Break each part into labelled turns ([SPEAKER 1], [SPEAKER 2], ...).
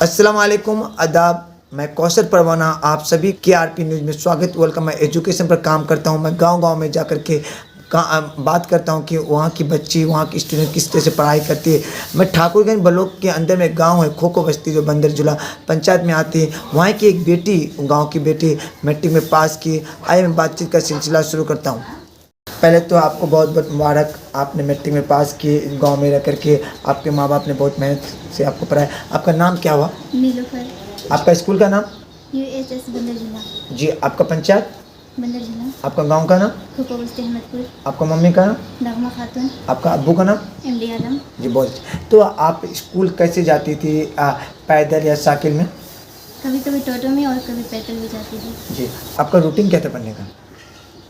[SPEAKER 1] अस्सलाम वालेकुम आदाब। मैं कौसर परवाना आप सभी के आरपी न्यूज़ में स्वागत वेलकम। मैं एजुकेशन पर काम करता हूं। मैं गांव-गांव में जाकर के बात करता हूं कि वहां की बच्ची वहां की स्टूडेंट किस तरह से पढ़ाई करती है। मैं ठाकुरगंज ब्लॉक के अंदर में गांव है खोखो बस्ती जो बंदरजुला पंचायत में आती है। वहाँ की एक बेटी गाँव की बेटी मैट्रिक में पास की। आइए मैं बातचीत का सिलसिला शुरू करता हूँ। पहले तो आपको बहुत बहुत मुबारक, आपने मैट्रिक में पास किए गांव में रह करके। आपके माँ बाप ने बहुत मेहनत से आपको पढ़ाया। आपका नाम क्या हुआ?
[SPEAKER 2] नीलूफर।
[SPEAKER 1] आपका स्कूल का नाम?
[SPEAKER 2] UHS बंदरजिला।
[SPEAKER 1] जी। आपका पंचायत?
[SPEAKER 2] बंदरजिला।
[SPEAKER 1] आपका गांव का नाम?
[SPEAKER 2] खोखो बस्ती अहमदपुर।
[SPEAKER 1] आपका मम्मी का नाम?
[SPEAKER 2] नगमा खातून।
[SPEAKER 1] आपका अब्बू का नाम?
[SPEAKER 2] MD आलम।
[SPEAKER 1] जी बहुत। तो आप स्कूल कैसे जाती थी, पैदल या साइकिल में?
[SPEAKER 2] कभी कभी टोटो में और कभी पैदल भी जाती थी।
[SPEAKER 1] जी। आपका रूटीन क्या था पढ़ने का?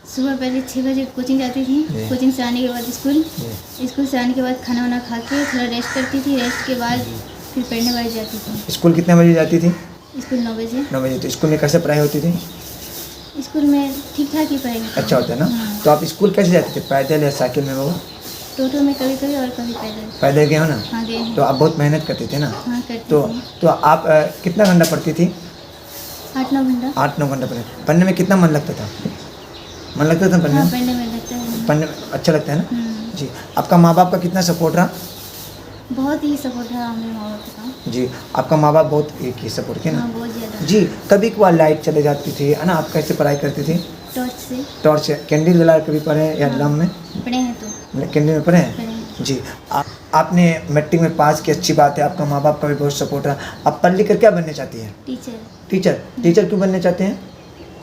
[SPEAKER 2] सुबह पहले 6 बजे कोचिंग जाती थी। कोचिंग से आने के बाद स्कूल से आने के बाद खाना वाना खा के थोड़ा रेस्ट करती थी। रेस्ट के बाद फिर पढ़ने बैठ जाती थी।
[SPEAKER 1] स्कूल कितने बजे जाती थी?
[SPEAKER 2] स्कूल 9 बजे।
[SPEAKER 1] 9 बजे। तो स्कूल में कैसे पढ़ाई होती थी?
[SPEAKER 2] स्कूल में ठीक ठाक ही पढ़ाई होती
[SPEAKER 1] अच्छा होता है ना।
[SPEAKER 2] हाँ।
[SPEAKER 1] तो आप स्कूल कैसे जाते थे, पैदल या साइकिल में? बाबा
[SPEAKER 2] टोटो में कभी कभी और कभी पैदल।
[SPEAKER 1] पैदल गए हो ना?
[SPEAKER 2] हाँ गए हैं।
[SPEAKER 1] तो आप बहुत मेहनत करते थे ना?
[SPEAKER 2] हाँ करती
[SPEAKER 1] तो
[SPEAKER 2] थी।
[SPEAKER 1] तो आप कितना घंटा पढ़ती थी?
[SPEAKER 2] 8-9 घंटा।
[SPEAKER 1] 8-9 घंटा पढ़ने में कितना मन लगता था? मन लगता था पढ़ने
[SPEAKER 2] हाँ
[SPEAKER 1] में?
[SPEAKER 2] पढ़ने में लगता है।
[SPEAKER 1] पढ़ने में अच्छा लगता है ना?
[SPEAKER 2] हम्म।
[SPEAKER 1] जी। आपका माँ बाप का कितना सपोर्ट रहा?
[SPEAKER 2] बहुत ही सपोर्ट है हमें माँ बाप का।
[SPEAKER 1] जी। आपका माँ बाप बहुत एक ही सपोर्ट किया ना?
[SPEAKER 2] हाँ बहुत ज़्यादा।
[SPEAKER 1] जी। कभी कभार लाइट चले जाती थी है ना, आप कैसे पढ़ाई करती थी?
[SPEAKER 2] टॉर्च से।
[SPEAKER 1] टॉर्च से कैंडल जला कभी पढ़े या
[SPEAKER 2] हाँ।
[SPEAKER 1] लैम्प में?
[SPEAKER 2] पढ़े हैं तो।
[SPEAKER 1] कैंडल में पढ़े हैं?
[SPEAKER 2] पढ़े हैं।
[SPEAKER 1] जी। आपने मैट्रिक में पास की, अच्छी बात है। आपका माँ बाप का भी बहुत सपोर्ट रहा। आप पढ़ लिख कर क्या बनने चाहती हैं?
[SPEAKER 2] टीचर।
[SPEAKER 1] टीचर। टीचर क्यों बनना चाहते हैं?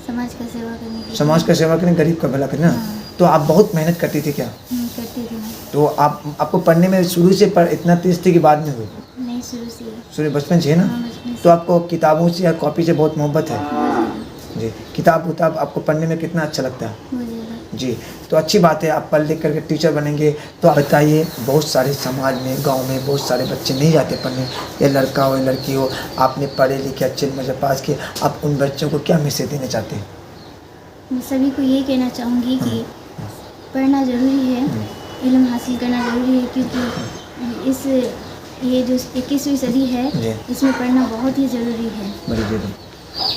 [SPEAKER 2] समाज का सेवा करने की।
[SPEAKER 1] समाज का सेवा करें, गरीब का भला करें ना।
[SPEAKER 2] हाँ।
[SPEAKER 1] तो आप बहुत मेहनत करती थी क्या?
[SPEAKER 2] करती थी मैं।
[SPEAKER 1] तो आपको पढ़ने में शुरू से इतना तेज थी कि बाद में हुई?
[SPEAKER 2] नहीं शुरू से ही।
[SPEAKER 1] शुरू बचपन से है ना?
[SPEAKER 2] हाँ बचपन से।
[SPEAKER 1] तो आपको किताबों से या कॉपी से बहुत मोहब्बत है?
[SPEAKER 2] बहुत ज़्यादा।
[SPEAKER 1] जी। किताब आपको पढ़ने में कितना अच्छा लगता है?
[SPEAKER 2] बहुत ज़्यादा।
[SPEAKER 1] जी। तो अच्छी बात है, आप पढ़ लिख करके टीचर बनेंगे। तो आप बताइए, बहुत सारे समाज में गांव में बहुत सारे बच्चे नहीं जाते पढ़ने, या लड़का हो या लड़की हो। आपने पढ़े लिखे अच्छे नंबर पास किए, आप उन बच्चों को क्या मैसेज देना चाहते हैं?
[SPEAKER 2] मैं सभी को ये कहना चाहूँगी कि पढ़ना ज़रूरी है, इल्म हासिल करना ज़रूरी है, क्योंकि ये जो 21वीं सदी है इसमें पढ़ना बहुत ही ज़रूरी है।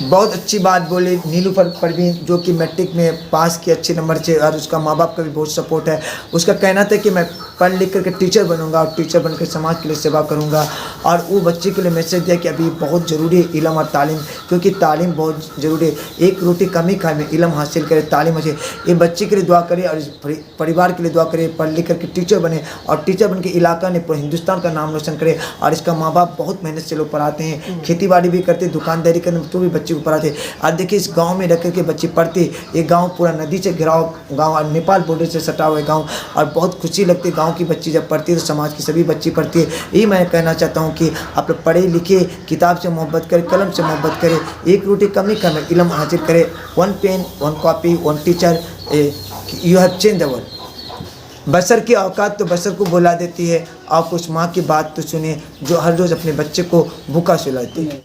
[SPEAKER 1] बहुत अच्छी बात बोली नीलूफर परवीन, जो कि मैट्रिक में पास की अच्छे नंबर से, और उसका माँ बाप का भी बहुत सपोर्ट है। उसका कहना था कि मैं पढ़ लिख करके टीचर बनूंगा और टीचर बनकर समाज के लिए सेवा करूंगा। और वो बच्चे के लिए मैसेज दिया कि अभी बहुत ज़रूरी है इल्म और तालीम, क्योंकि तालीम बहुत ज़रूरी है। एक रोटी कम ही खाए में इल्म हासिल करे, तालीम अच्छे। ये बच्चे के लिए दुआ करे और इस परिवार के लिए दुआ करे, पढ़ लिख करके टीचर बने और टीचर बन के इलाका ने पूरे हिंदुस्तान का नाम रोशन करे। और इसका माँ बाप बहुत मेहनत से लोग पढ़ाते हैं, खेती बाड़ी भी करते, दुकानदारी करने तो भी बच्चे को पढ़ाते। और देखिए इस गांव में रह करके बच्चे पढ़ते। ये गांव पूरा नदी से घिरा गांव और नेपाल बॉर्डर से सटा हुआ गांव, और बहुत खुशी लगती है गांव की बच्ची जब पढ़ती है तो समाज की सभी बच्ची पढ़ती है। यही मैं कहना चाहता हूं कि आप लोग पढ़े लिखे, किताब से मोहब्बत करें, कलम से मोहब्बत करें। एक रोटी कम ही कम इल्म हासिल करें। 1 pen 1 copy 1 teacher, you have change the world. बशर की औकात तो बशर को बुला देती है। आप उस माँ की बात तो सुनिए जो हर रोज़ अपने बच्चे को भूखा सुलाती है।